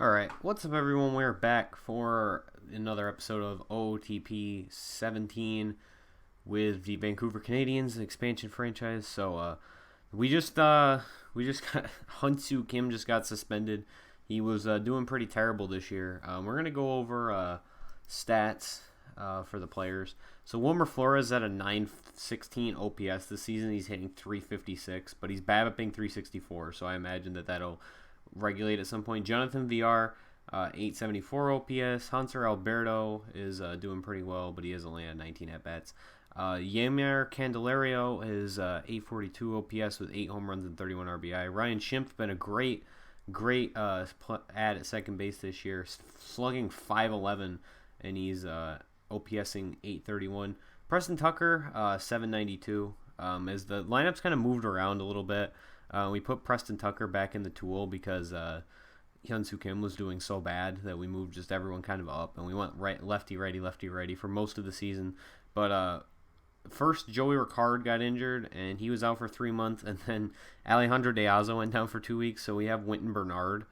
Alright, what's up everyone? We're back for another episode of OOTP 17 with the Vancouver Canadians expansion franchise. So we just got Hunsu Kim just got suspended. He was doing pretty terrible this year. We're gonna go over stats for the players. So Wilmer Flores at a 916 OPS this season. He's hitting 356, but he's BABIPing 364. So I imagine that'll regulate at some point. Jonathan VR, 874 OPS. Hunter Alberto is doing pretty well, but he is only at 19 at bats. Yamir Candelario is 842 OPS with 8 home runs and 31 RBI. Ryan Schimpf been a great add at second base this year, slugging 511, and he's OPSing 831. Preston Tucker, 792. As the lineup's kind of moved around a little bit, we put Preston Tucker back in the tool because Hyun-Soo Kim was doing so bad that we moved just everyone kind of up, and we went lefty righty for most of the season. But first Joey Ricard got injured and he was out for 3 months, and then Alejandro De Azo went down for 2 weeks, so we have Winton Bernard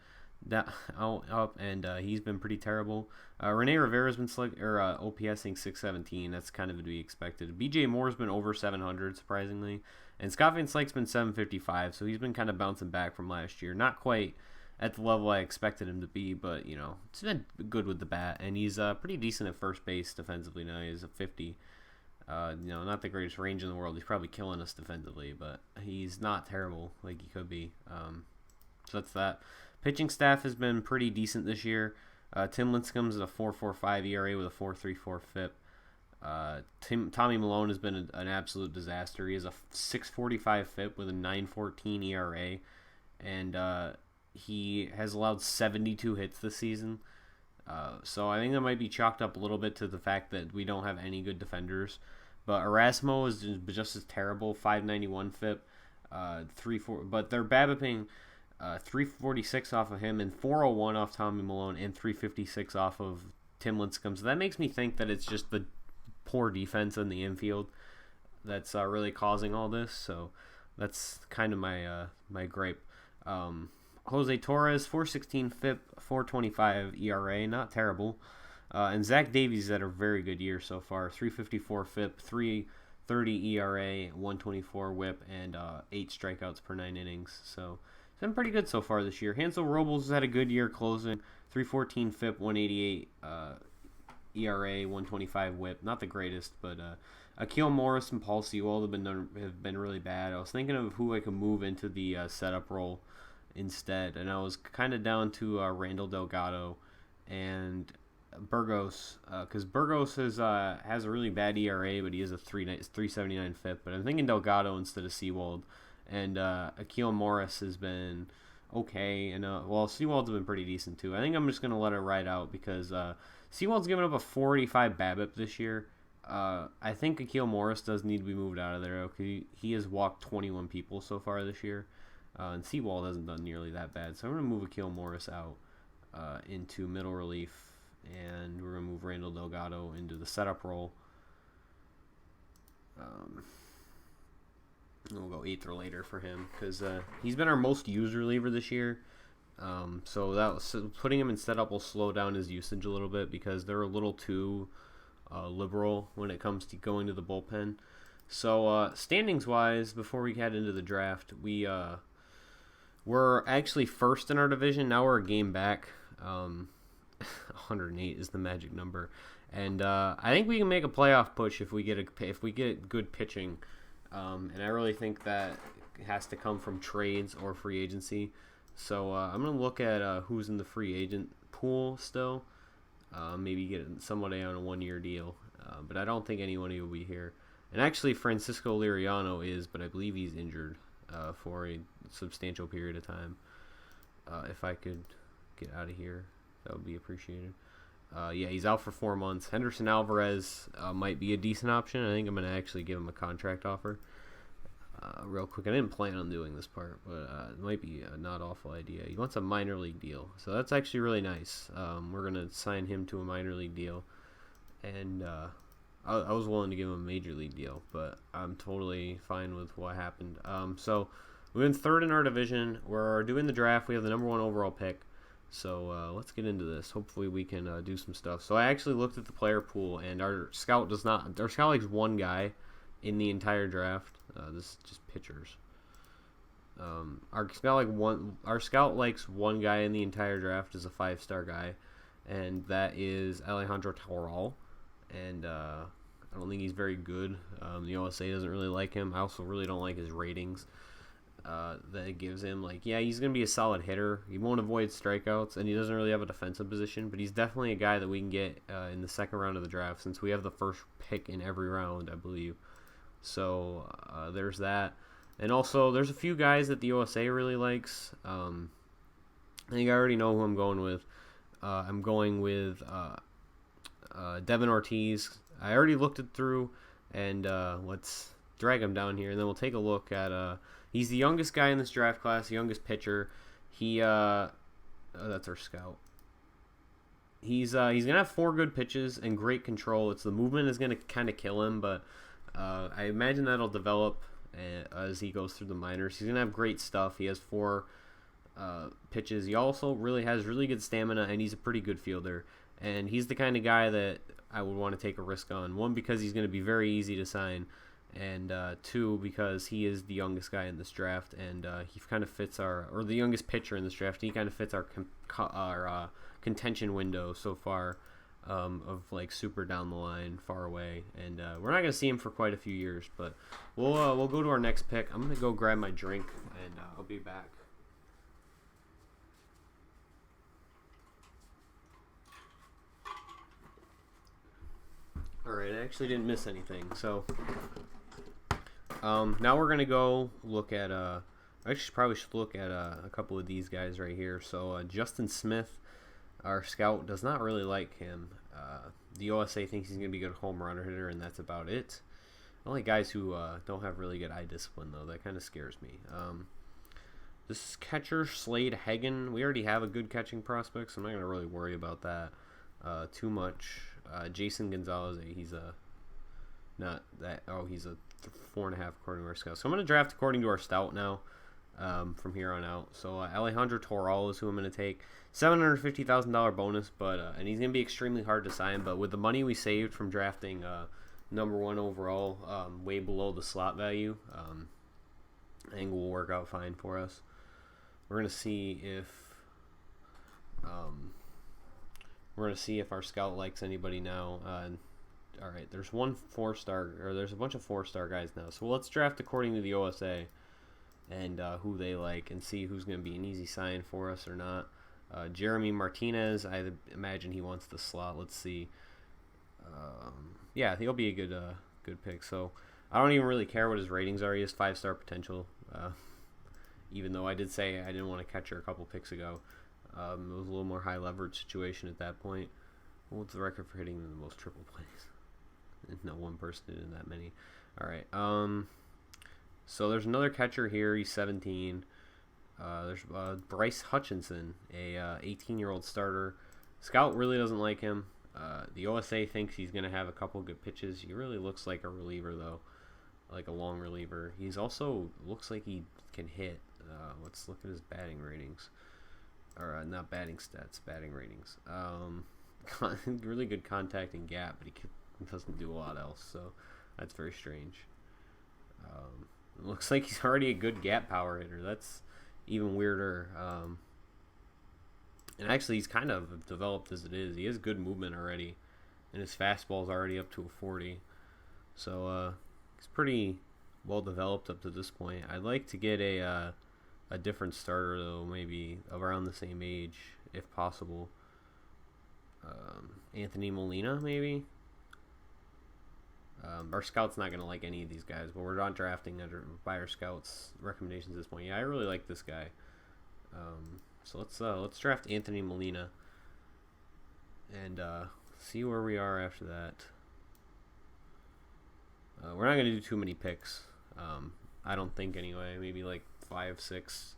up, and he's been pretty terrible. Rene Rivera's been OPSing 617. That's kind of to be expected. BJ Moore's been over 700 surprisingly, and Scott Van Slyke's been 755, so he's been kind of bouncing back from last year. Not quite at the level I expected him to be, but it's been good with the bat, and he's pretty decent at first base defensively now. He's a 50. Not the greatest range in the world. He's probably killing us defensively, but he's not terrible like he could be. So that's that. Pitching staff has been pretty decent this year. Tim Lincecum's at a 4.45 ERA with a 4.34 FIP. Tommy Malone has been an absolute disaster. He has a 6.45 FIP with a 9.14 ERA, and he has allowed 72 hits this season. So I think that might be chalked up a little bit to the fact that we don't have any good defenders. But Erasmo is just as terrible, 5.91 FIP, 3.4. But they're BABIPing 346 off of him and 401 off Tommy Malone and 356 off of Tim Lincecum. So that makes me think that it's just the poor defense in the infield that's really causing all this. So that's kind of my gripe. Jose Torres, 416 FIP, 425 ERA, not terrible. And Zach Davies had a very good year so far, 354 FIP, 330 ERA, 124 WHIP, and 8 strikeouts per 9 innings. So it's been pretty good so far this year. Hansel Robles has had a good year closing, 314 FIP, 188 ERA, 125 WHIP. Not the greatest, but Akil Morris and Paul Sewald have been really bad. I was thinking of who I could move into the setup role instead, and I was kind of down to Randall Delgado and Burgos, because Burgos has a really bad ERA, but he has a 3.79 FIP. But I'm thinking Delgado instead of Sewald, and Akil Morris has been okay, and Sewald's been pretty decent too. I think I'm just gonna let it ride out because Sewald's given up a 485 BABIP this year. I think Akil Morris does need to be moved out of there. Okay, he has walked 21 people so far this year. And Sewald hasn't done nearly that bad. So I'm going to move Akil Morris out into middle relief. And we're going to move Randall Delgado into the setup role. We'll go 8th or later for him because he's been our most used reliever this year. So putting him in setup will slow down his usage a little bit because they're a little too liberal when it comes to going to the bullpen. So standings-wise, before we head into the draft, we're actually first in our division. Now we're a game back. 108 is the magic number, and I think we can make a playoff push if we get good pitching. And I really think that has to come from trades or free agency. So I'm gonna look at who's in the free agent pool still. Maybe get somebody on a 1-year deal, but I don't think anybody will be here. And actually, Francisco Liriano is, but I believe he's injured for a substantial period of time. If I could get out of here, that would be appreciated. He's out for 4 months. Henderson Alvarez might be a decent option. I think I'm going to actually give him a contract offer real quick. I didn't plan on doing this part, but it might be a not awful idea. He wants a minor league deal, so that's actually really nice. We're going to sign him to a minor league deal, and I was willing to give him a major league deal, but I'm totally fine with what happened. So we're in 3rd in our division. We're doing the draft. We have the number 1 overall pick. So let's get into this. Hopefully we can do some stuff. So I actually looked at the player pool, and our scout does not. Our scout likes one guy in the entire draft. This is just pitchers. Our scout likes one guy in the entire draft as a 5-star guy, and that is Alejandro Toral. And I don't think he's very good. The OSA doesn't really like him. I also really don't like his ratings that it gives him. Like, yeah, he's going to be a solid hitter. He won't avoid strikeouts, and he doesn't really have a defensive position, but he's definitely a guy that we can get in the second round of the draft, since we have the first pick in every round, I believe. So there's that. And also, there's a few guys that the OSA really likes. I think I already know who I'm going with. I'm going with Devin Ortiz. I already looked it through, and let's drag him down here, and then we'll take a look at. He's the youngest guy in this draft class, the youngest pitcher. That's our scout. He's gonna have 4 good pitches and great control. It's the movement is gonna kind of kill him, but I imagine that'll develop as he goes through the minors. He's gonna have great stuff. He has 4 pitches. He also really has really good stamina, and he's a pretty good fielder. And he's the kind of guy that I would want to take a risk on. 1, because he's going to be very easy to sign, and 2, because he is the youngest guy in this draft, and he kind of fits or the youngest pitcher in this draft. He kind of fits our contention window so far of like super down the line, far away, and we're not going to see him for quite a few years. But we'll go to our next pick. I'm going to go grab my drink, and I'll be back. Alright, I actually didn't miss anything. So, now we're going to go look at, I actually probably should look at a couple of these guys right here. So, Justin Smith, our scout, does not really like him. The OSA thinks he's going to be a good home run hitter, and that's about it. I like guys who don't have really good eye discipline, though. That kind of scares me. This catcher, Slade Hagen, we already have a good catching prospect, so I'm not going to really worry about that too much. Jason Gonzalez, he's a 4.5 according to our scout. So I'm going to draft according to our scout now from here on out. So Alejandro Toral is who I'm going to take. $750,000 bonus, but and he's going to be extremely hard to sign. But with the money we saved from drafting number 1 overall, way below the slot value, I think will work out fine for us. We're going to see if our scout likes anybody now. All right, there's one 4-star, or there's a bunch of 4-star guys now. So let's draft according to the OSA and who they like, and see who's going to be an easy sign for us or not. Jeremy Martinez, I imagine he wants the slot. Let's see. Yeah, he'll be a good pick. So I don't even really care what his ratings are. He has 5-star potential. Even though I did say I didn't want to catch her a couple picks ago. It was a little more high leverage situation at that point. What's the record for hitting the most triple plays? No one person did in that many. All right. So there's another catcher here. He's 17. There's Bryce Hutchinson, a 18-year-old starter. Scout really doesn't like him. The OSA thinks he's going to have a couple good pitches. He really looks like a reliever, though, like a long reliever. He's also looks like he can hit. Let's look at his batting ratings. Or not batting stats, batting ratings. Really good contact and gap, but he doesn't do a lot else, so that's very strange. It looks like he's already a good gap power hitter. That's even weirder. And actually, he's kind of developed as it is. He has good movement already, and his fastball's already up to a 40. So he's pretty well developed up to this point. I'd like to get a different starter, though, maybe around the same age, if possible. Anthony Molina, maybe? Our scout's not going to like any of these guys, but we're not drafting by our scout's recommendations at this point. Yeah, I really like this guy. So let's draft Anthony Molina and see where we are after that. We're not going to do too many picks. I don't think anyway. Maybe like 5, 6.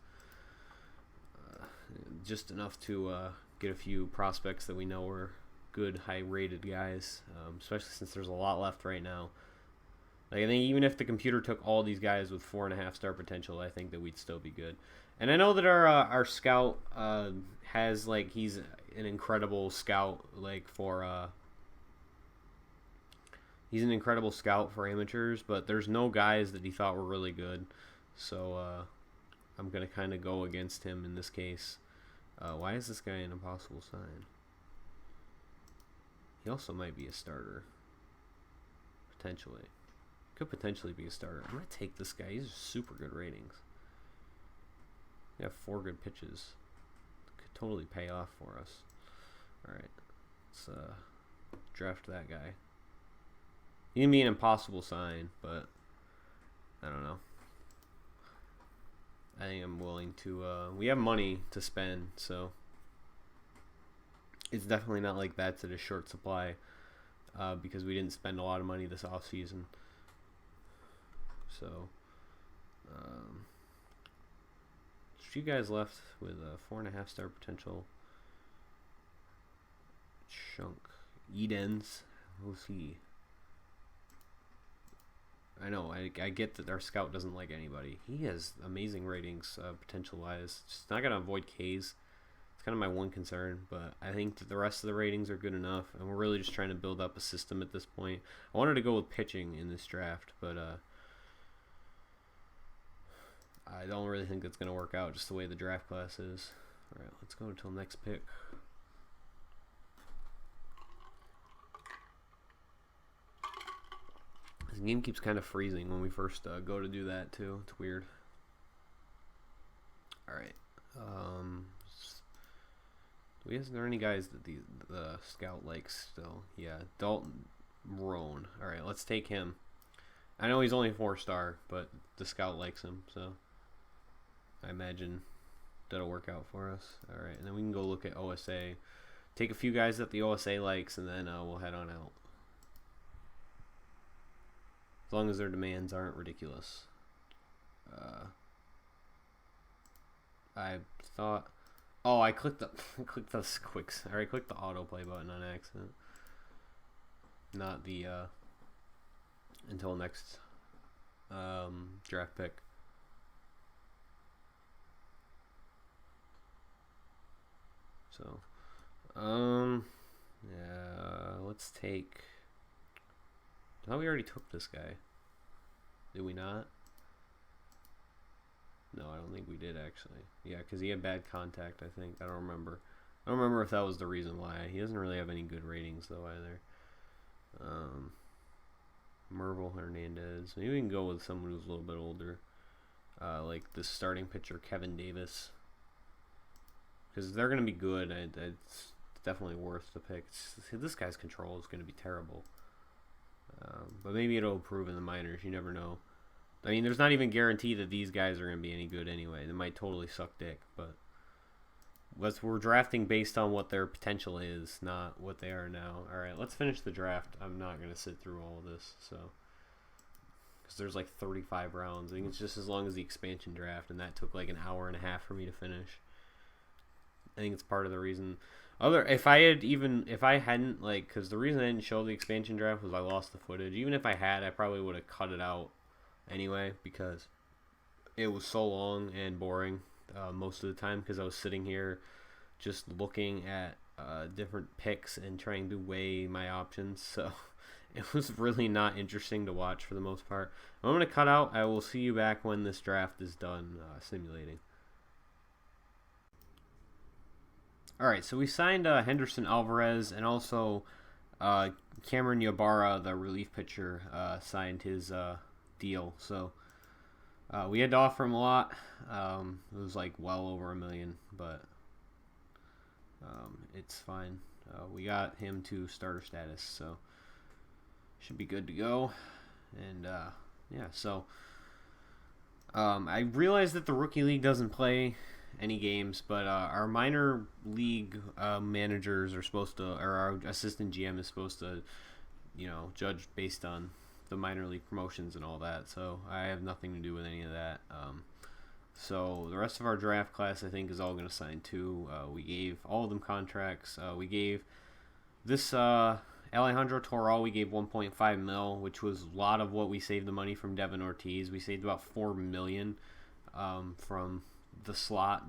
Just enough to get a few prospects that we know are good, high-rated guys, especially since there's a lot left right now. Like, I think even if the computer took all these guys with 4.5-star potential, I think that we'd still be good. And I know that our scout has like he's an incredible scout like for he's an incredible scout for amateurs, but there's no guys that he thought were really good. So I'm going to kind of go against him in this case. Why is this guy an impossible sign? He also might be a starter. Potentially. Could potentially be a starter. I'm going to take this guy. He's super good ratings. We have 4 good pitches. Could totally pay off for us. Alright. Let's draft that guy. He can be an impossible sign, but I don't know. I think I'm willing to, we have money to spend, so it's definitely not like that's at a short supply, because we didn't spend a lot of money this off season. So, a few guys left with a 4.5 star potential. Chunk. Edens. Who's he? I know, I get that our scout doesn't like anybody. He has amazing ratings, potential-wise. Just not going to avoid Ks. It's kind of my one concern, but I think that the rest of the ratings are good enough, and we're really just trying to build up a system at this point. I wanted to go with pitching in this draft, but I don't really think that's going to work out just the way the draft class is. All right, let's go until next pick. The game keeps kind of freezing when we first go to do that too. It's weird. All right. Is there any guys that the scout likes still? Yeah, Dalton Roan. All right, let's take him. I know he's only 4-star, but the scout likes him, so I imagine that'll work out for us. All right, and then we can go look at OSA. Take a few guys that the OSA likes, and then we'll head on out. As long as their demands aren't ridiculous. I thought, oh, I clicked the clicked the quicks. Or I clicked the autoplay button on accident. Not the until next draft pick. So, yeah, let's take. I thought we already took this guy. Did we not? No, I don't think we did actually. Yeah, because he had bad contact, I think. I don't remember. I don't remember if that was the reason why. He doesn't really have any good ratings though either. Mervil Hernandez. Maybe we can go with someone who's a little bit older. Like the starting pitcher, Kevin Davis. Because they're going to be good. It's definitely worth the pick. This guy's control is going to be terrible. But maybe it'll improve in the minors. You never know. I mean, there's not even guarantee that these guys are going to be any good anyway. They might totally suck dick, but we're drafting based on what their potential is, not what they are now. All right, let's finish the draft. I'm not going to sit through all of this, so because there's like 35 rounds. I think it's just as long as the expansion draft, and that took like an hour and a half for me to finish. I think it's part of the reason. If I hadn't, like, because the reason I didn't show the expansion draft was I lost the footage. Even if I had, I probably would have cut it out anyway because it was so long and boring most of the time because I was sitting here just looking at different picks and trying to weigh my options. So it was really not interesting to watch for the most part. I'm going to cut out. I will see you back when this draft is done simulating. All right, so we signed Henderson Alvarez and also Cameron Ybarra, the relief pitcher, signed his deal. So we had to offer him a lot. It was like well over $1 million, but it's fine. We got him to starter status, so should be good to go. And yeah, so I realized that the rookie league doesn't play any games, but our minor league managers are supposed to, or our assistant GM is supposed to, judge based on the minor league promotions and all that. So I have nothing to do with any of that. So the rest of our draft class, I think, is all going to sign too. We gave all of them contracts. We gave this Alejandro Toral, we gave 1.5 mil, which was a lot of what we saved the money from Devin Ortiz. We saved about $4 million from the slot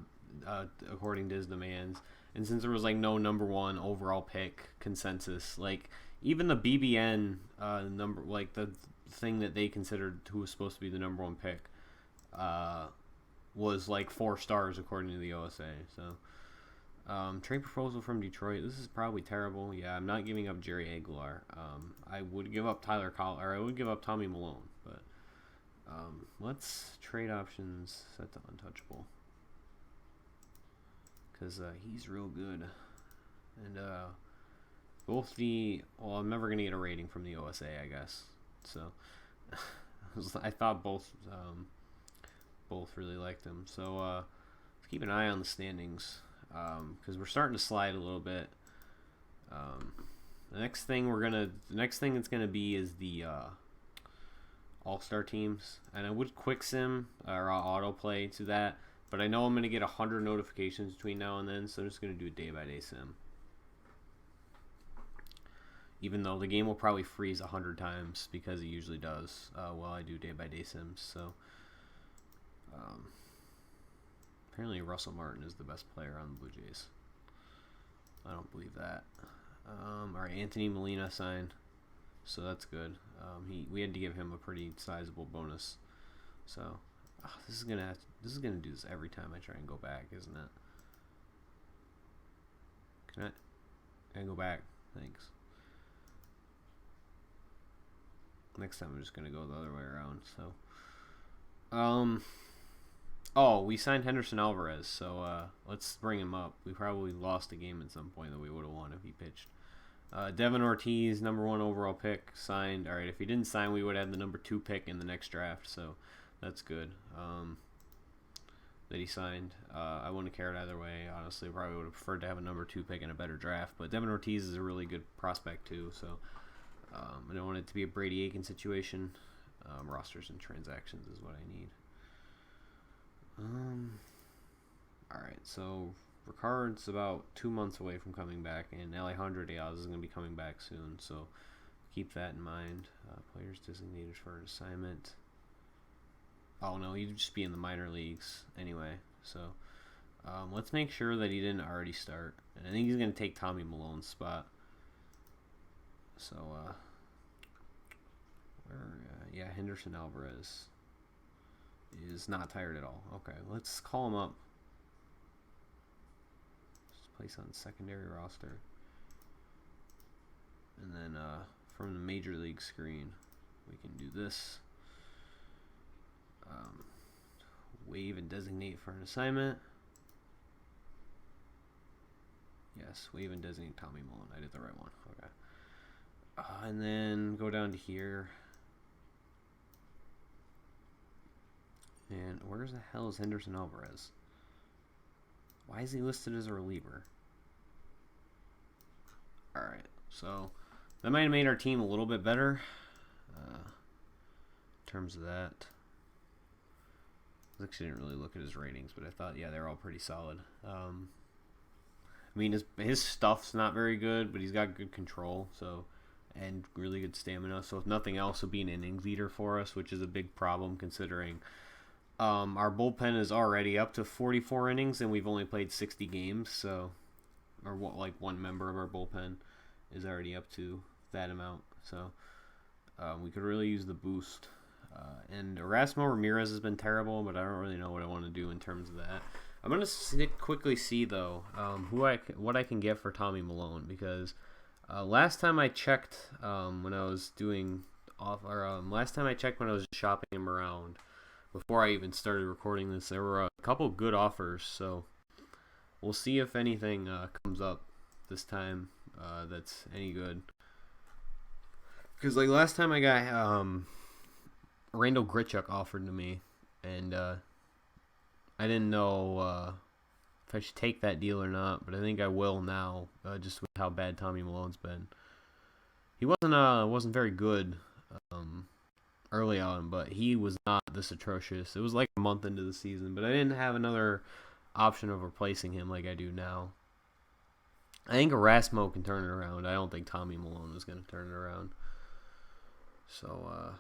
according to his demands. And since there was like no number one overall pick consensus, like even the BBN number, like the thing that they considered who was supposed to be the number one pick, was like 4 stars according to the OSA. So trade proposal from Detroit. This is probably terrible. Yeah, I'm not giving up Jerry Aguilar. I would give up Tyler Collier, or I would give up Tommy Malone. But let's trade options set to untouchable, because he's real good. And both well, I'm never gonna get a rating from the OSA, I guess. So I thought both really liked him. So let's keep an eye on the standings, because we're starting to slide a little bit. The next thing it's gonna be is the all-star teams, and I would quick sim or autoplay to that, but I know I'm gonna get 100 notifications between now and then, so I'm just gonna do a day-by-day sim. Even though the game will probably freeze 100 times, because it usually does while I do day-by-day sims. So apparently Russell Martin is the best player on the Blue Jays. I don't believe that. Alright, Anthony Molina signed, so that's good. We had to give him a pretty sizable bonus. So this is gonna do this every time I try and go back, isn't it? Can I go back? Thanks. Next time I'm just gonna go the other way around. So oh, we signed Henderson Alvarez, so let's bring him up. We probably lost a game at some point that we would have won if he pitched. Devin Ortiz, number 1 overall pick, signed. Alright, if he didn't sign, we would have the number 2 pick in the next draft, so that's good that he signed. I wouldn't have cared either way, honestly. Probably would have preferred to have a number 2 pick in a better draft, but Devin Ortiz is a really good prospect too, so I don't want it to be a Brady Aiken situation. Rosters and transactions is what I need. Alright, so Ricard's about 2 months away from coming back, and Alejandro Diaz is going to be coming back soon, so keep that in mind. Players designated for an assignment. Oh no, he'd just be in the minor leagues anyway, so let's make sure that he didn't already start. And I think he's going to take Tommy Malone's spot. So, yeah, Henderson Alvarez is not tired at all. Okay, let's call him up. Just place on secondary roster. And then from the major league screen, we can do this. Waive and designate for an assignment. Yes, waive and designate Tommy Mullen. I did the right one. Okay. And then go down to here. And where the hell is Henderson Alvarez? Why is he listed as a reliever? Alright, so that might have made our team a little bit better in terms of that. I actually didn't really look at his ratings, but I thought, yeah, they're all pretty solid. I mean, his stuff's not very good, but he's got good control, so, and really good stamina. So if nothing else, he'll be an innings leader for us, which is a big problem considering our bullpen is already up to 44 innings, and we've only played 60 games. So, or what, like one member of our bullpen is already up to that amount. So we could really use the boost. And Erasmo Ramirez has been terrible, but I don't really know what I want to do in terms of that. I'm gonna quickly see though what I can get for Tommy Malone, because last time I checked when I was last time I checked when I was shopping him around before I even started recording this, there were a couple good offers. So we'll see if anything comes up this time that's any good. Because like last time I got Randall Grichuk offered to me, and I didn't know if I should take that deal or not, but I think I will now, just with how bad Tommy Malone's been. He wasn't very good early on, but he was not this atrocious. It was like a month into the season, but I didn't have another option of replacing him like I do now. I think Erasmo can turn it around. I don't think Tommy Malone is going to turn it around. So,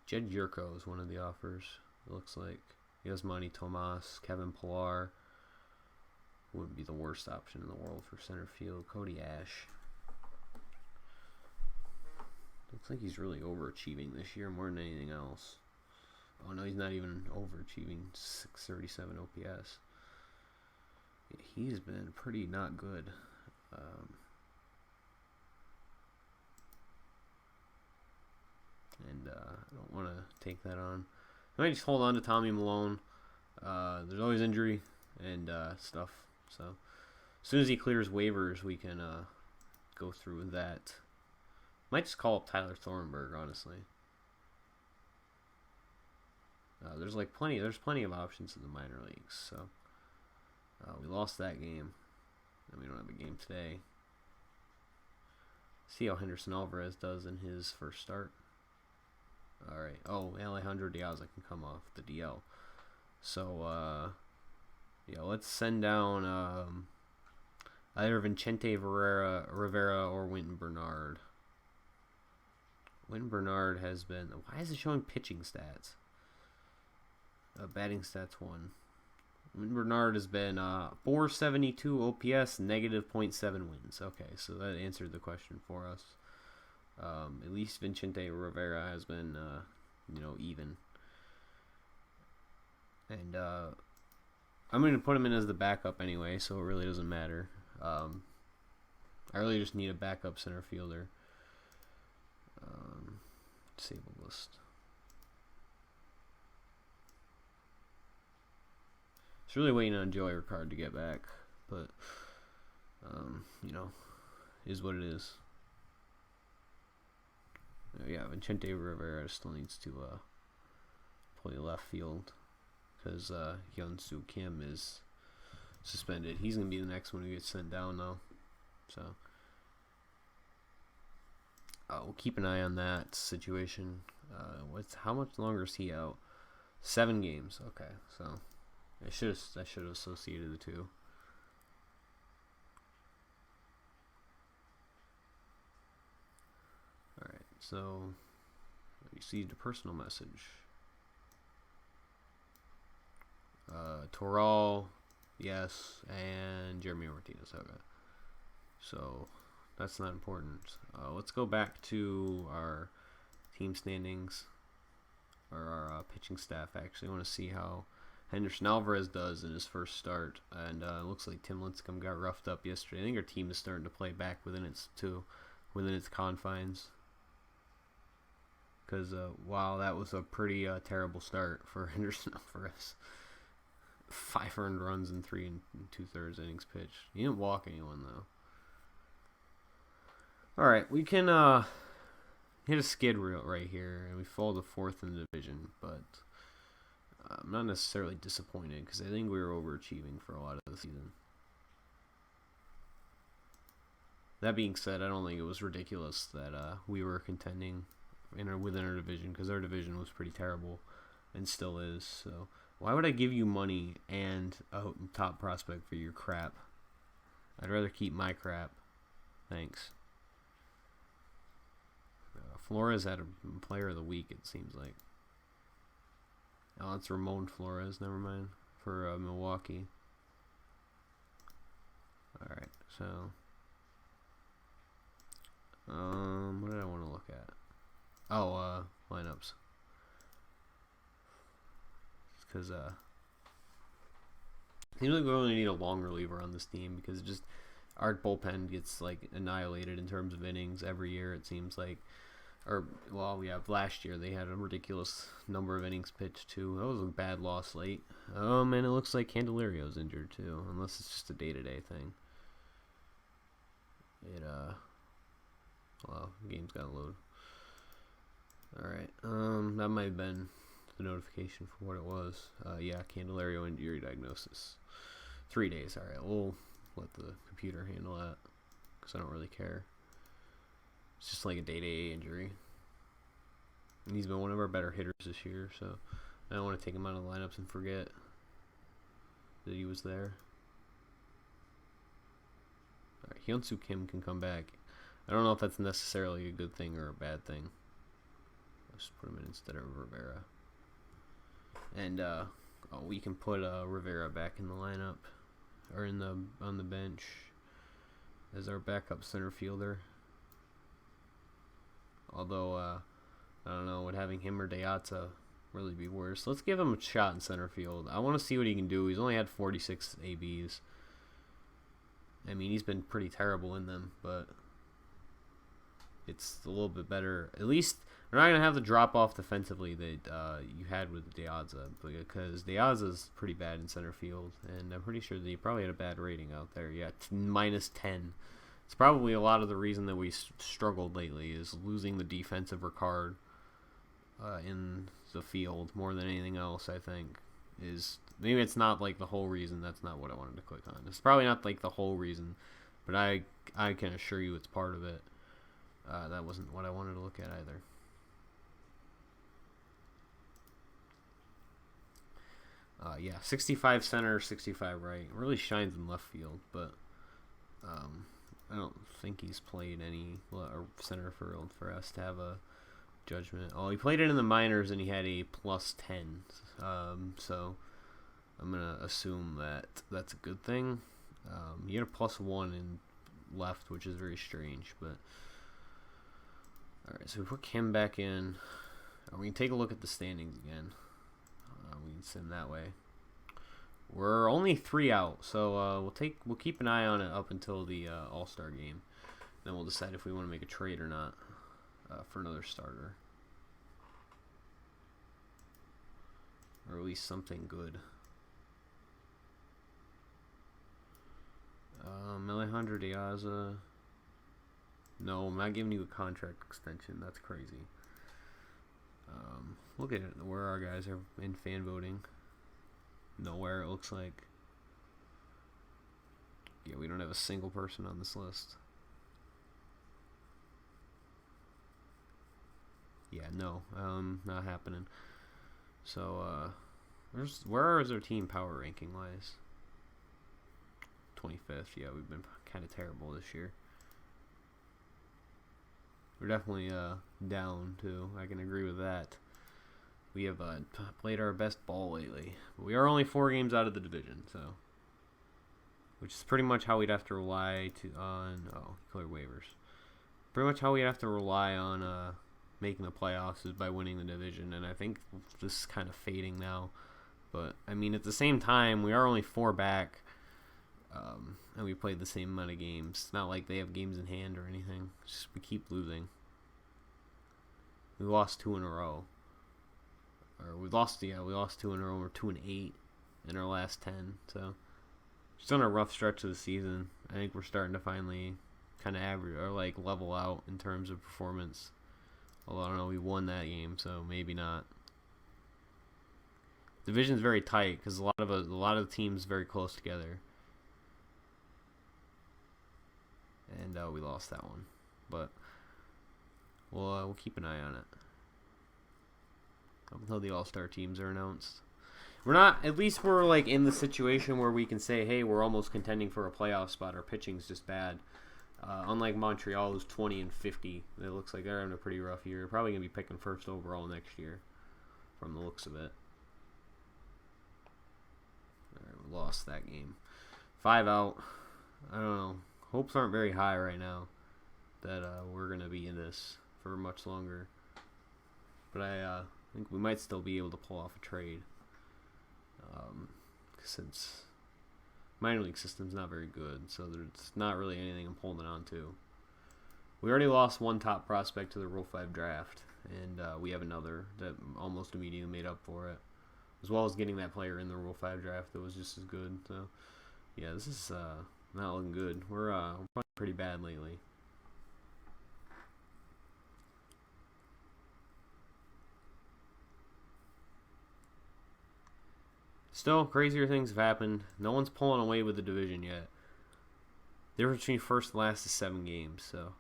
Jed Yurko is one of the offers, it looks like. Yasmani Tomas, Kevin Pillar, wouldn't be the worst option in the world for center field. Cody Ash. Looks like he's really overachieving this year more than anything else. Oh no, he's not even overachieving. 637 OPS. Yeah, he's been pretty not good. I don't want to take that on. I might just hold on to Tommy Malone. There's always injury and stuff. So as soon as he clears waivers, we can go through that. Might just call up Tyler Thornburg, honestly. There's plenty of options in the minor leagues. So we lost that game, and we don't have a game today. See how Henderson Alvarez does in his first start. All right. Oh, Alejandro Diaz can come off the DL. So yeah, let's send down either Vicente Rivera or Winton Bernard. Winton Bernard has been. Why is it showing pitching stats? Batting stats 1. Winton Bernard has been 472 OPS, negative .7 wins. Okay, so that answered the question for us. At least Vicente Rivera has been, even. And I'm going to put him in as the backup anyway, so it really doesn't matter. I really just need a backup center fielder. Disabled list. It's really waiting on Joey Ricard to get back, but is what it is. Yeah, Vicente Rivera still needs to play left field because Hyun-Soo Kim is suspended. He's gonna be the next one who gets sent down though, so we'll keep an eye on that situation. How much longer is he out? 7 games. Okay, so I should have associated the two. All right, so I received a personal message. Toral, yes, and Jeremy Martinez. Okay, so that's not important. Let's go back to our team standings, or our pitching staff. Actually, I want to see how Henderson Alvarez does in his first start, and it looks like Tim Lincecum got roughed up yesterday. I think our team is starting to play back within its confines. Because wow, that was a pretty terrible start for Henderson Alvarez. 5 earned runs in 3 2/3 innings pitched. He didn't walk anyone though. All right, we can hit a skid reel right here, and we fall to 4th in the division, but I'm not necessarily disappointed because I think we were overachieving for a lot of the season. That being said, I don't think it was ridiculous that we were contending within our division, because our division was pretty terrible and still is. So why would I give you money and a top prospect for your crap? I'd rather keep my crap. Thanks. Flores had a player of the week, it seems like. Oh, it's Ramon Flores, never mind, for Milwaukee. Alright, so what did I want to look at? Oh, lineups. Because seems like we only need a long reliever on this team, because just our bullpen gets like annihilated in terms of innings every year, it seems like. Last year they had a ridiculous number of innings pitched too. That was a bad loss late. And it looks like Candelario's injured too, unless it's just a day-to-day thing. The game's got to load. Alright, that might have been the notification for what it was. Yeah, Candelario injury diagnosis. 3 days, alright, we'll let the computer handle that, because I don't really care. It's just like a day-to-day injury. And he's been one of our better hitters this year, so I don't want to take him out of the lineups and forget that he was there. Alright, Hyun-Soo Kim can come back. I don't know if that's necessarily a good thing or a bad thing. Let's put him in instead of Rivera. And we can put Rivera back in the lineup. or in the on the bench as our backup center fielder. Although I don't know, would having him or Deata really be worse? Let's give him a shot in center field. I want to see what he can do. He's only had 46 ABs. I mean, he's been pretty terrible in them, but it's a little bit better. At least we're not going to have the drop-off defensively that you had with Deaza, because Deaza's pretty bad in center field, and I'm pretty sure that he probably had a bad rating out there. Yeah, -10. It's probably a lot of the reason that we struggled lately is losing the defensive regard in the field more than anything else, I think. Maybe it's not like the whole reason. That's not what I wanted to click on. It's probably not like the whole reason, but I can assure you it's part of it. That wasn't what I wanted to look at either. Yeah, 65 center, 65 right. It really shines in left field, but I don't think he's played any center field for us to have a judgment. Oh, he played it in the minors and he had a +10. So I'm gonna assume that that's a good thing. He had a +1 in left, which is very strange. But all right, so we put Kim back in. We can take a look at the standings again. We can send that way. We're only 3 out, so we'll keep an eye on it up until the All-Star game. Then we'll decide if we want to make a trade or not for another starter, or at least something good. Alejandro Diaza. No, I'm not giving you a contract extension. That's crazy. Look at it, where our guys are in fan voting. Nowhere, it looks like. Yeah, we don't have a single person on this list. Yeah, no, not happening. So, where is our team power ranking wise? 25th. Yeah, we've been kind of terrible this year. We're definitely down too. I can agree with that. We have played our best ball lately. But we are only 4 games out of the division, so which is pretty much how we'd have to rely on. Oh, clear waivers. Pretty much how we'd have to rely on making the playoffs is by winning the division, and I think this is kind of fading now. But I mean, at the same time, we are only 4 back, and we played the same amount of games. It's not like they have games in hand or anything. It's just we keep losing. We lost 2 in a row. Or we lost 2 in a row. We're 2-8 in our last 10. So just on a rough stretch of the season. I think we're starting to finally kind of average or like level out in terms of performance. Although I don't know, we won that game, so maybe not. Division's very tight because a lot of the teams very close together. And we lost that one, but we'll keep an eye on it up until the All-Star teams are announced. At least we're like in the situation where we can say, hey, we're almost contending for a playoff spot. Our pitching's just bad. Unlike Montreal, who's 20-50, it looks like they're having a pretty rough year. Probably gonna be picking first overall next year, from the looks of it. All right, we lost that game. 5 out. I don't know. Hopes aren't very high right now that we're going to be in this for much longer. But I think we might still be able to pull off a trade. Since minor league system's not very good, so there's not really anything I'm holding on to. We already lost 1 top prospect to the Rule 5 draft, and we have another that almost immediately made up for it, as well as getting that player in the Rule 5 draft that was just as good. So, yeah, this is not looking good. We're playing pretty bad lately. Still, crazier things have happened. No one's pulling away with the division yet. The difference between first and last is 7 games, so.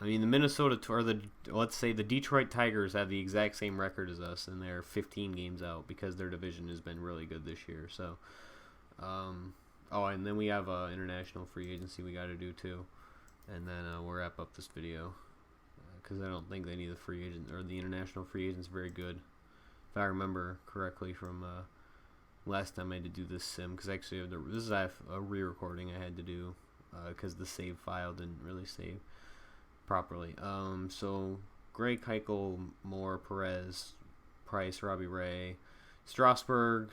I mean, let's say the Detroit Tigers have the exact same record as us, and they're 15 games out because their division has been really good this year. So, and then we have international free agency we got to do too, and then we'll wrap up this video because I don't think any of the free agent or the international free agents very good, if I remember correctly from last time I had to do this sim, because actually this is a re-recording I had to do because the save file didn't really save properly. So Gray, Keuchel, Moore, Perez, Price, Robbie Ray, Strasburg,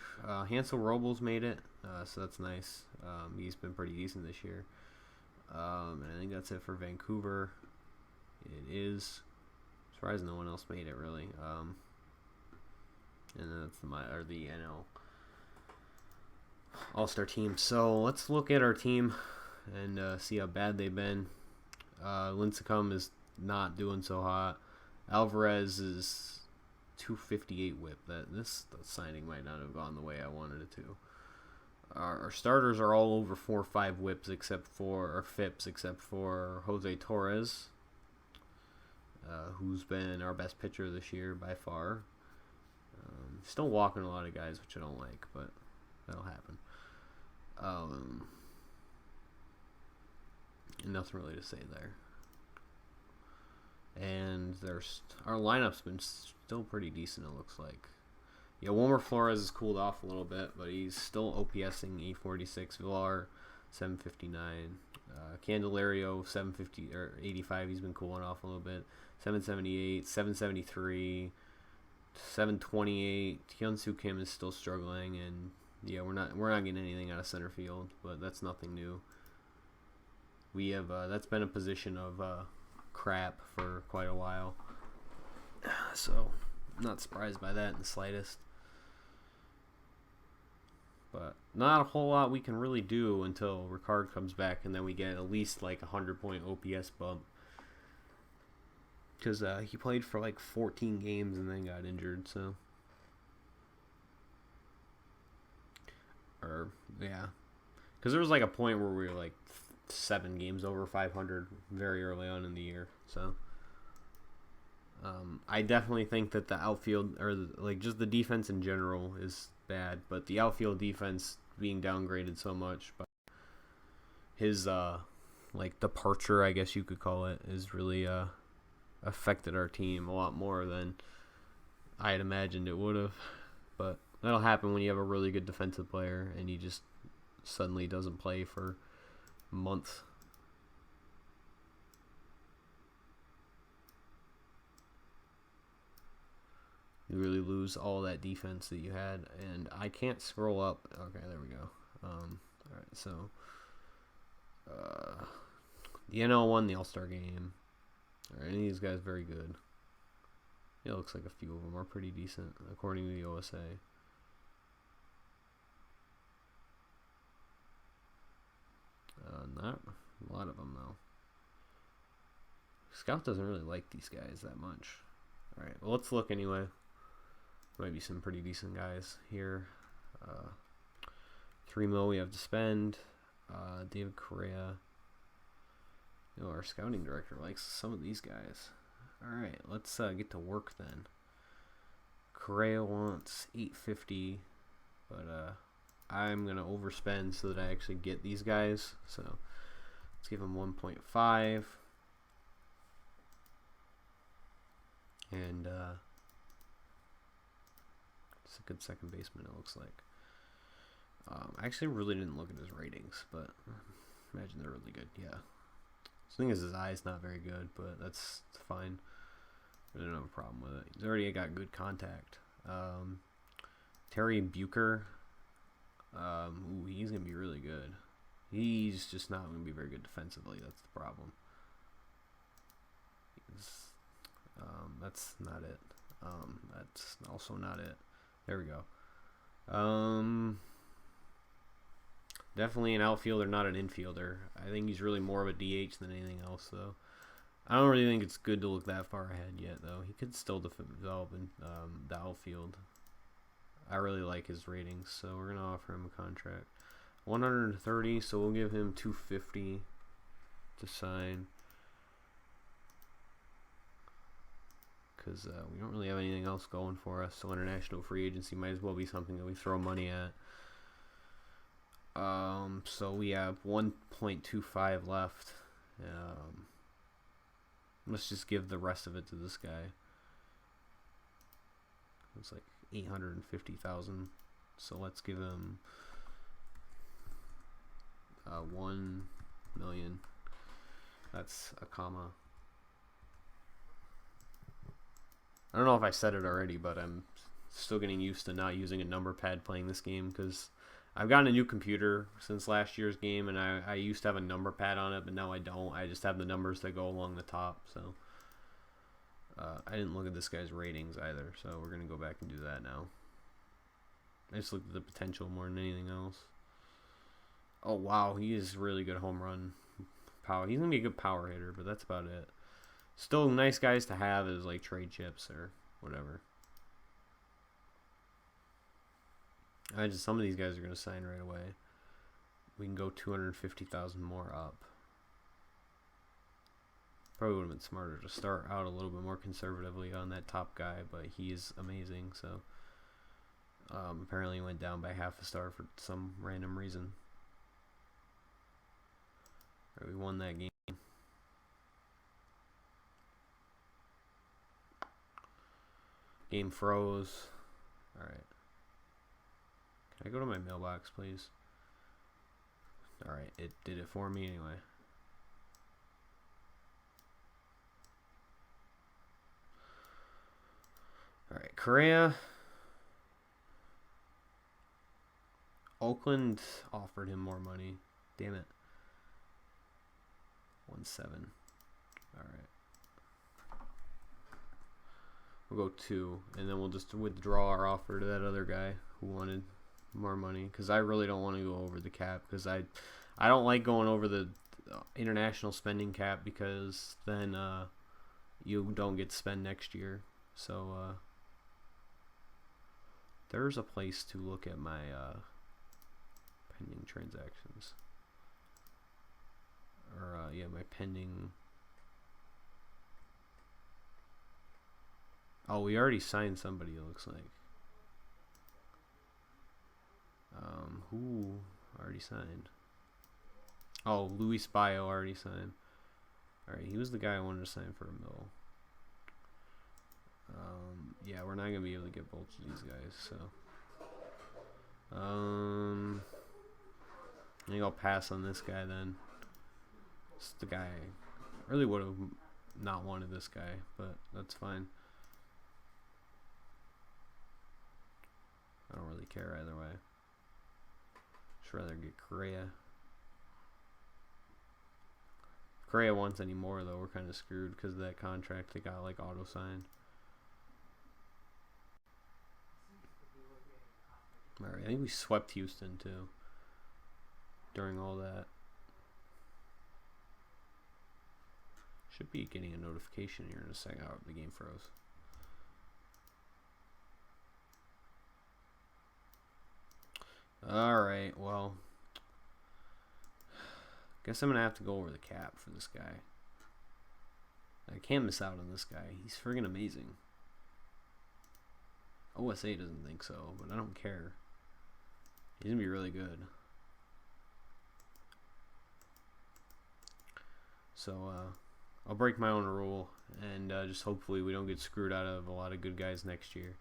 Hansel Robles made it, so that's nice. He's been pretty decent this year. And I think that's it for Vancouver. It is. Surprised no one else made it, really. And then that's the NL All-Star team. So let's look at our team and see how bad they've been. Lincecum is not doing so hot. Alvarez is 258 whip. The signing might not have gone the way I wanted it to. Our starters are all over 4 or 5 whips FIPS except for Jose Torres, who's been our best pitcher this year by far. Still walking a lot of guys, which I don't like, but that'll happen. And nothing really to say there. And our lineup's been still pretty decent, it looks like. Yeah, Wilmer Flores has cooled off a little bit, but he's still OPSing 846. Villar 759. Candelario 750 or 85. He's been cooling off a little bit. 778, 773, 728. Hyun-Soo Kim is still struggling, and yeah, we're not getting anything out of center field, but that's nothing new. We have that's been a position of crap for quite a while, so I'm not surprised by that in the slightest. But not a whole lot we can really do until Ricard comes back, and then we get at least like a 100-point OPS bump. Because he played for like 14 games and then got injured, so. Yeah. Because there was like a point where we were like 7 games over 500 very early on in the year, so. I definitely think that the outfield, or like just the defense in general, is bad, but the outfield defense being downgraded so much, but his like departure, I guess you could call it, is really affected our team a lot more than I had imagined it would have. But that'll happen when you have a really good defensive player and he just suddenly doesn't play for months. You really lose all that defense that you had, and I can't scroll up. Okay, there we go. Alright, so the NL won the All-Star game. Alright, any of these guys very good. It looks like a few of them are pretty decent, according to the OSA. Not a lot of them, though. Scout doesn't really like these guys that much. Alright, well, let's look anyway. Might be some pretty decent guys here. $3 million we have to spend. David Correa. Our scouting director likes some of these guys. Alright, let's get to work then. Correa wants $850, but I'm gonna overspend so that I actually get these guys. So let's give him 1.5. And it's a good second baseman, it looks like. I actually really didn't look at his ratings, but imagine they're really good. Yeah. The thing is, his eye's not very good, but that's fine. I don't have a problem with it. He's already got good contact. Terry Bucher. Ooh, he's going to be really good. He's just not going to be very good defensively. That's the problem. That's not it. That's also not it. There we go. Definitely an outfielder, not an infielder. I think he's really more of a DH than anything else, though. I don't really think it's good to look that far ahead yet, though. He could still develop in the outfield. I really like his ratings, so we're gonna offer him a contract. 130, so we'll give him 250 to sign. Because we don't really have anything else going for us, so international free agency might as well be something that we throw money at. So we have 1.25 left. Let's just give the rest of it to this guy. It's like 850,000. So let's give him 1 million. That's a comma. I don't know if I said it already, but I'm still getting used to not using a number pad playing this game because I've gotten a new computer since last year's game, and I used to have a number pad on it, but now I don't. I just have the numbers that go along the top. So I didn't look at this guy's ratings either, so we're going to go back and do that now. I just looked at the potential more than anything else. Oh, wow, he is really good home run power. He's going to be a good power hitter, but that's about it. Still nice guys to have as like trade chips or whatever. Some of these guys are going to sign right away. We can go 250,000 more up. Probably would have been smarter to start out a little bit more conservatively on that top guy, but he is amazing. So apparently he went down by half a star for some random reason. Right, we won that game. Game froze. Alright. Can I go to my mailbox, please? Alright, it did it for me anyway. Alright, Correa. Oakland offered him more money. Damn it. 1-7. Alright. We'll go 2, and then we'll just withdraw our offer to that other guy who wanted more money, because I really don't want to go over the cap, because I don't like going over the international spending cap, because then you don't get to spend next year. So there's a place to look at my pending transactions, or yeah, my pending. Oh, we already signed somebody, it looks like. Who already signed? Oh, Luis Bio already signed. Alright, he was the guy I wanted to sign for a mil. Yeah, we're not going to be able to get both of these guys, so. I think I'll pass on this guy then. It's the guy. I really would have not wanted this guy, but that's fine. I don't really care either way. Just rather get Correa. If Correa wants any more, though, we're kind of screwed because of that contract they got like auto signed. Alright, I think we swept Houston too during all that. Should be getting a notification here in a second. Oh, the game froze. Alright, well, guess I'm gonna have to go over the cap for this guy. I can't miss out on this guy. He's friggin' amazing. OSA doesn't think so, but I don't care. He's gonna be really good. So I'll break my own rule, and just hopefully we don't get screwed out of a lot of good guys next year.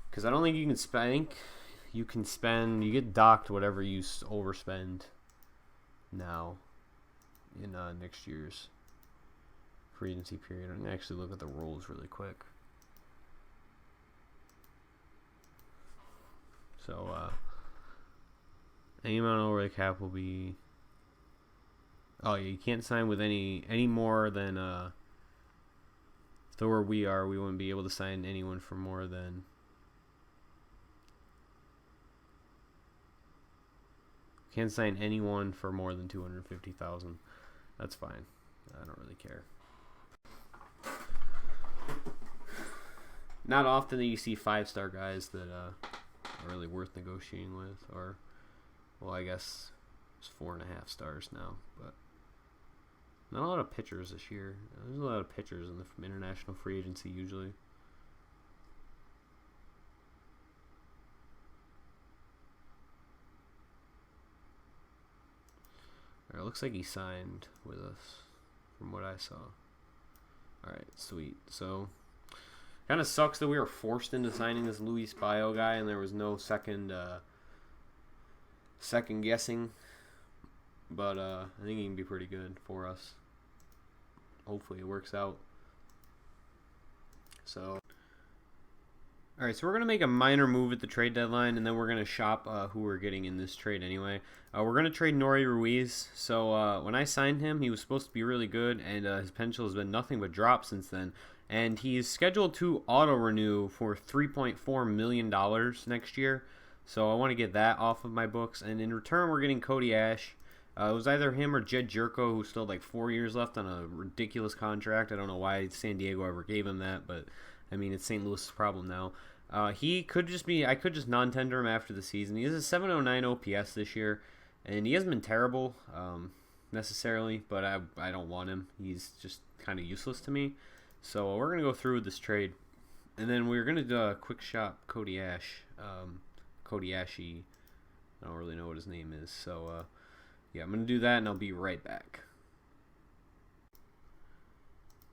Because I don't think you can spend. I think you can spend. You get docked whatever you overspend now in next year's free agency period. I'm gonna actually look at the rules really quick. So any amount over the cap will be. Oh yeah, you can't sign with any more than so where we are, we wouldn't be able to sign anyone for more than. Can't sign anyone for more than 250,000. That's fine. I don't really care. Not often that you see 5-star guys that are really worth negotiating with, or well, I guess it's 4.5 stars now, but not a lot of pitchers this year. There's a lot of pitchers in the international free agency usually. It looks like he signed with us from what I saw. Alright, sweet. So, Kind of sucks that we were forced into signing this Luis Bio guy, and there was no second guessing. But I think he can be pretty good for us. Hopefully it works out. So, all right, so we're going to make a minor move at the trade deadline, and then we're going to shop who we're getting in this trade anyway. We're going to trade Nori Ruiz. So when I signed him, he was supposed to be really good, and his potential has been nothing but drop since then. And he's scheduled to auto-renew for $3.4 million next year. So I want to get that off of my books. And in return, we're getting Cody Ash. It was either him or Jed Jerko, who's still like 4 years left on a ridiculous contract. I don't know why San Diego ever gave him that, but I mean, it's St. Louis' problem now. He could just be, I could just non-tender him after the season. He has a 709 OPS this year, and he hasn't been terrible necessarily, but I don't want him. He's just kind of useless to me. So we're going to go through with this trade, and then we're going to do a quick shop Cody Ash. Cody Ashy, I don't really know what his name is, so yeah, I'm going to do that, and I'll be right back.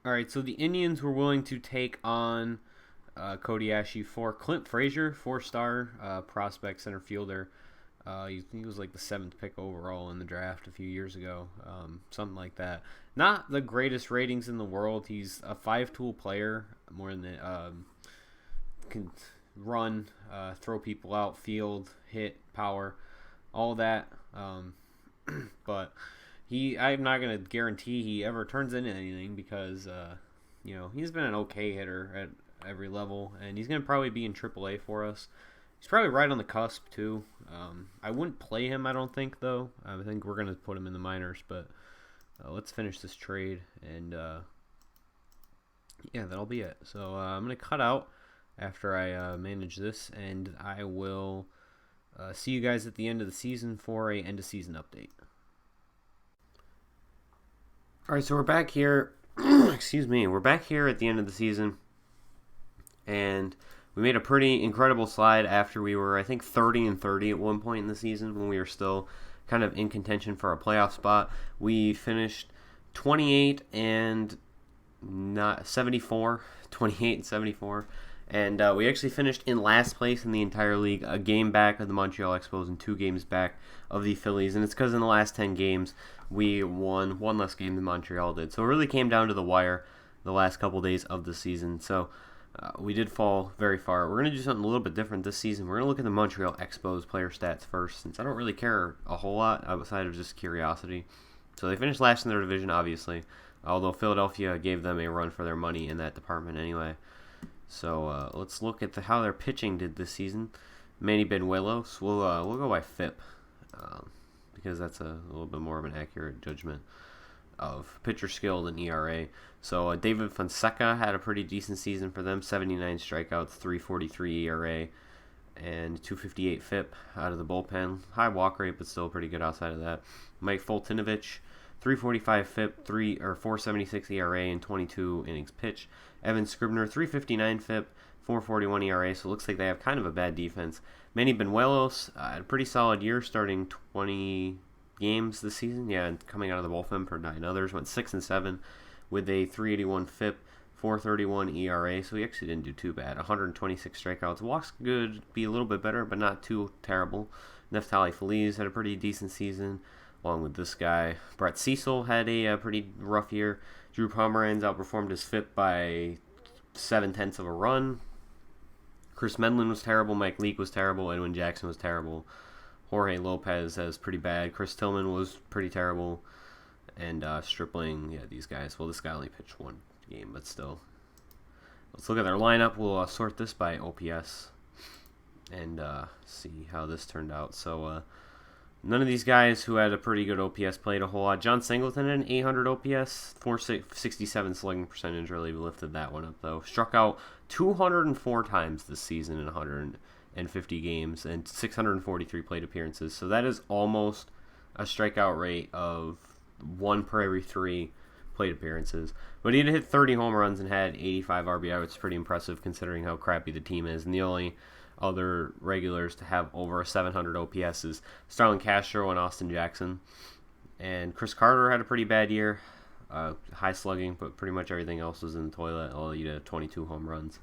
All right, so the Indians were willing to take on Cody Ashy for Clint Frazier, 4-star prospect center fielder. He was like the 7th pick overall in the draft a few years ago, something like that. Not the greatest ratings in the world. He's a 5-tool player, more than can run, throw people out, field, hit, power, all that. But I'm not going to guarantee he ever turns into anything because, he's been an okay hitter at every level, and he's going to probably be in AAA for us. He's probably right on the cusp, too. I wouldn't play him, I don't think, though. I think we're going to put him in the minors, but let's finish this trade, and yeah, that'll be it. So I'm going to cut out after I manage this, and I will see you guys at the end of the season for a end-of-season update. All right, so we're back here. Excuse me. We're back here at the end of the season, and we made a pretty incredible slide after we were, I think, 30-30 at one point in the season when we were still kind of in contention for a playoff spot. We finished 28 and 74, and we actually finished in last place in the entire league, a game back of the Montreal Expos and 2 games back of the Phillies, and it's because in the last 10 games we won one less game than Montreal did. So it really came down to the wire the last couple days of the season. So we did fall very far. We're going to do something a little bit different this season. We're going to look at the Montreal Expos player stats first, since I don't really care a whole lot outside of just curiosity. So they finished last in their division, obviously, although Philadelphia gave them a run for their money in that department anyway. So let's look at how their pitching did this season. Manny Benuelos, we'll go by FIP, because that's a little bit more of an accurate judgment of pitcher skill than ERA. So David Fonseca had a pretty decent season for them, 79 strikeouts, 3.43 ERA, and 2.58 FIP out of the bullpen. High walk rate, but still pretty good outside of that. Mike Foltynewicz, 3.45 FIP, 4.76 ERA, and 22 innings pitched. Evan Scribner, 3.59 FIP, 4.41 ERA, so it looks like they have kind of a bad defense. Manny Benuelos had a pretty solid year, starting 20 games this season. Yeah, coming out of the bullpen per 9 others, went 6-7 with a 3.81 FIP, 4.31 ERA, so he actually didn't do too bad. 126 strikeouts. Walks could be a little bit better, but not too terrible. Neftali Feliz had a pretty decent season, along with this guy. Brett Cecil had a pretty rough year. Drew Pomeranz outperformed his FIP by 0.7 of a run. Chris Medlin was terrible. Mike Leake was terrible. Edwin Jackson was terrible. Jorge Lopez has pretty bad. Chris Tillman was pretty terrible. And Stripling, yeah, these guys. Well, this guy only pitched 1 game, but still. Let's look at their lineup. We'll sort this by OPS and see how this turned out. So, none of these guys who had a pretty good OPS played a whole lot. John Singleton had an 800 OPS, 467 slugging percentage, really lifted that one up, though. Struck out 204 times this season in 150 games and 643 plate appearances. So that is almost a strikeout rate of 1 per every 3 plate appearances. But he did hit 30 home runs and had 85 RBI, which is pretty impressive considering how crappy the team is. And the only other regulars to have over a 700 OPS is Starlin Castro and Austin Jackson. And Chris Carter had a pretty bad year. High slugging, but pretty much everything else was in the toilet. He did 22 home runs.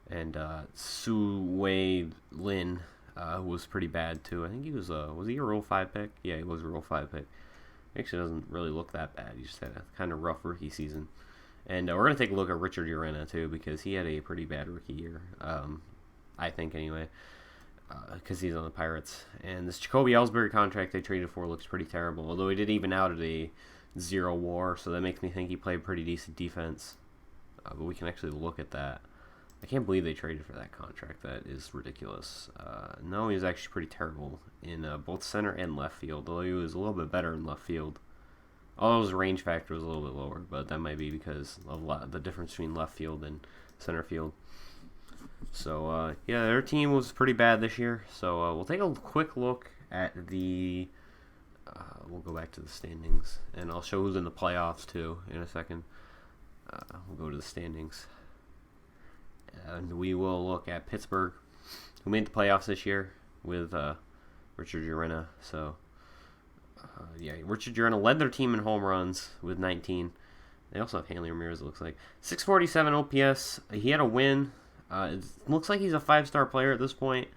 And Su Wei Lin was pretty bad too. I think he was he a Rule 5 pick? Yeah, he was a Rule 5 pick. Actually doesn't really look that bad. He just had a kind of rough rookie season. And we're going to take a look at Richard Urena too, because he had a pretty bad rookie year, I think anyway, because he's on the Pirates. And this Jacoby Ellsbury contract they traded for looks pretty terrible, although he did even out at a 0 WAR, so that makes me think he played pretty decent defense. But we can actually look at that. I can't believe they traded for that contract. That is ridiculous. No, he was actually pretty terrible in both center and left field, although he was a little bit better in left field. Although his range factor was a little bit lower, but that might be because of the difference between left field and center field. So, yeah, their team was pretty bad this year. So, we'll take a quick look at the... we'll go back to the standings, and I'll show who's in the playoffs, too, in a second. We'll go to the standings. And we will look at Pittsburgh, who made the playoffs this year with Richard Urena. So, yeah, Richard Urena led their team in home runs with 19. They also have Hanley Ramirez, it looks like. 647 OPS. He had a win. It looks like he's a 5-star player at this point.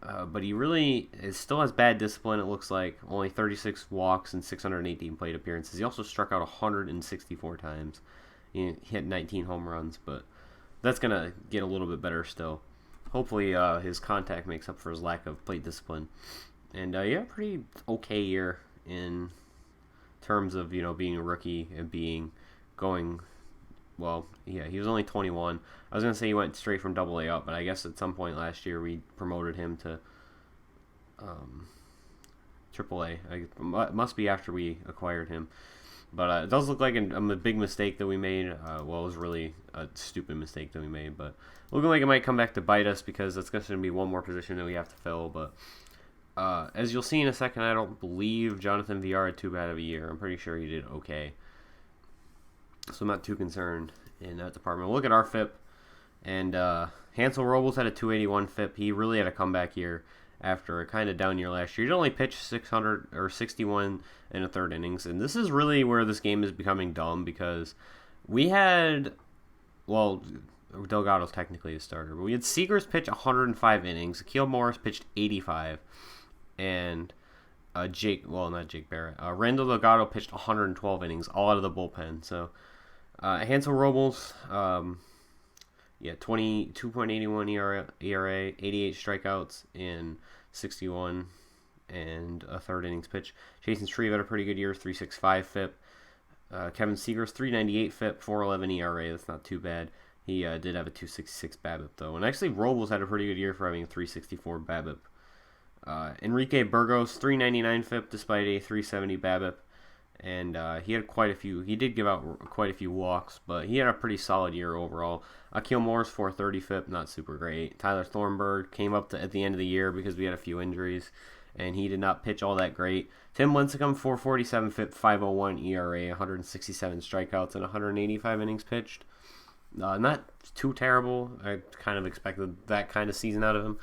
But he really still has bad discipline, it looks like. Only 36 walks and 618 plate appearances. He also struck out 164 times. He hit 19 home runs, but that's going to get a little bit better still. Hopefully his contact makes up for his lack of plate discipline. And, yeah, pretty okay year in terms of, being a rookie and going, well, yeah, he was only 21. I was going to say he went straight from AA up, but I guess at some point last year we promoted him to AAA. It must be after we acquired him. But it does look like a big mistake that we made. Well, it was really a stupid mistake that we made, but looking like it might come back to bite us because it's going to be one more position that we have to fill. But as you'll see in a second, I don't believe Jonathan VR had too bad of a year. I'm pretty sure he did okay. So I'm not too concerned in that department. We'll look at our FIP. And Hansel Robles had a 281 FIP. He really had a comeback year after a kind of down year last year. He only pitched 61 in a third innings. And this is really where this game is becoming dumb because we had, well, Delgado's technically a starter, but we had Seegers pitch 105 innings. Akil Morris pitched 85. And not Jake Barrett. Randall Delgado pitched 112 innings, all out of the bullpen. So Hansel Robles, 2.81 ERA, 88 strikeouts in 61 and a third innings pitch. Jason Shreve had a pretty good year, 3.65 FIP. Kevin Seegers, 3.98 FIP, 4.11 ERA. That's not too bad. He did have a 2.66 BABIP though, and actually Robles had a pretty good year for having a 3.64 BABIP. Enrique Burgos, 3.99 FIP despite a 3.70 BABIP. And he had quite a few. He did give out quite a few walks, but he had a pretty solid year overall. Akil Morris, 430 FIP, not super great. Tyler Thornburg came up at the end of the year because we had a few injuries, and he did not pitch all that great. Tim Lincecum, 447 FIP, 501 ERA, 167 strikeouts, and 185 innings pitched. Not too terrible. I kind of expected that kind of season out of him.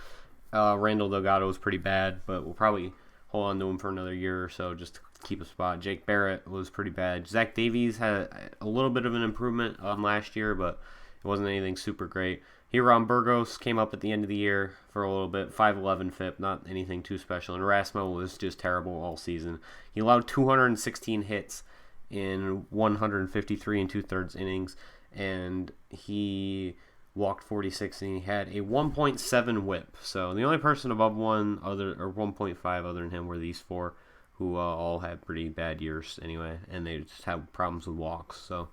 Randall Delgado was pretty bad, but we'll probably hold on to him for another year or so just to keep a spot. Jake Barrett was pretty bad. Zach Davies had a little bit of an improvement on last year, but it wasn't anything super great. Hiram Burgos came up at the end of the year for a little bit, 5.11 FIP, not anything too special. And Rasmo was just terrible all season. He allowed 216 hits in 153 and 2/3 innings, and he walked 46, and he had a 1.7 whip. So the only person above 1.5 other than him were these four, who all had pretty bad years anyway, and they just have problems with walks. So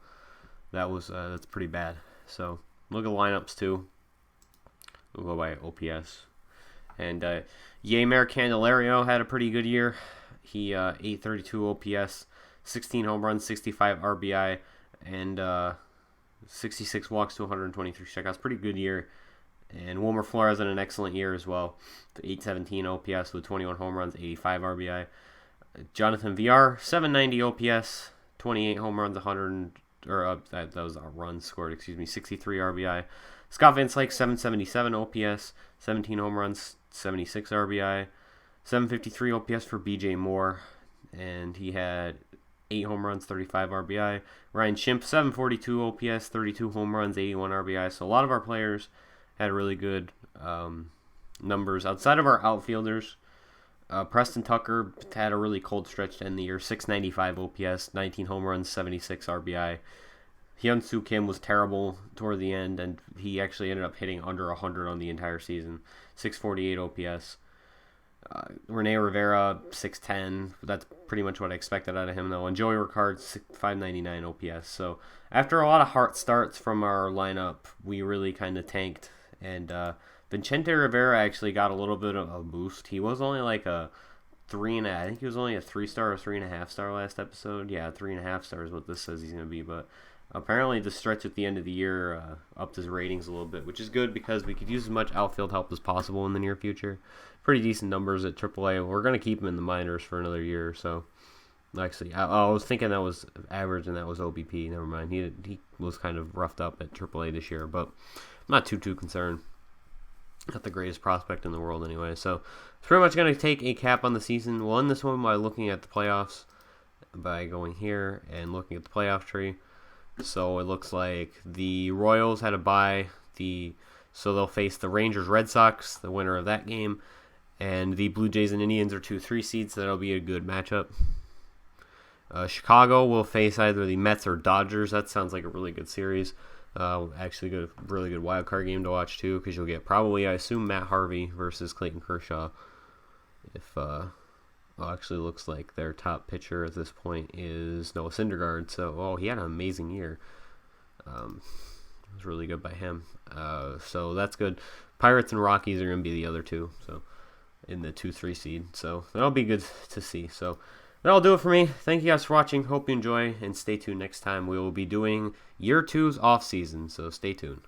that's pretty bad. So look at lineups too. We'll go by OPS. And Yeimer Candelario had a pretty good year. He 832 OPS, 16 home runs, 65 RBI, and 66 walks to 123 strikeouts. Pretty good year. And Wilmer Flores had an excellent year as well. 817 OPS with 21 home runs, 85 RBI. Jonathan VR, 790 OPS, 28 home runs, that was a run scored, 63 RBI. Scott Van Slyke, 777 OPS, 17 home runs, 76 RBI. 753 OPS for BJ Moore, and he had 8 home runs, 35 RBI. Ryan Schimpf, 742 OPS, 32 home runs, 81 RBI. So a lot of our players had really good numbers. Outside of our outfielders, Preston Tucker had a really cold stretch to end the year. 695 OPS, 19 home runs, 76 RBI. Hyun-Soo Kim was terrible toward the end, and he actually ended up hitting under 100 on the entire season. 648 OPS. Rene Rivera, 610. That's pretty much what I expected out of him, though. And Joey Ricard, 599 OPS. So after a lot of hard starts from our lineup, we really kind of tanked. And Vicente Rivera actually got a little bit of a boost. He was only like a 3.5. I think he was only a 3-star or 3.5 star last episode. Yeah, 3.5 stars is what this says he's going to be. But apparently the stretch at the end of the year upped his ratings a little bit, which is good because we could use as much outfield help as possible in the near future. Pretty decent numbers at AAA. We're going to keep him in the minors for another year or so. Actually, I was thinking that was average and that was OBP. Never mind. He was kind of roughed up at AAA this year, but I'm not too concerned. Not the greatest prospect in the world anyway. So it's pretty much going to take a cap on the season. We'll end this one by looking at the playoffs, by going here and looking at the playoff tree. So it looks like the Royals had a bye. So they'll face the Rangers, Red Sox, the winner of that game. And the Blue Jays and Indians are 2-3 seeds, so that'll be a good matchup. Chicago will face either the Mets or Dodgers. That sounds like a really good series. Actually, really good wild card game to watch too, because you'll get probably, I assume, Matt Harvey versus Clayton Kershaw. Actually looks like their top pitcher at this point is Noah Syndergaard. So, he had an amazing year. It was really good by him. So that's good. Pirates and Rockies are going to be the other two. So in the 2-3 seed. So that'll be good to see. So that'll do it for me. Thank you guys for watching. Hope you enjoy, and stay tuned next time. We will be doing year 2's off season. So stay tuned.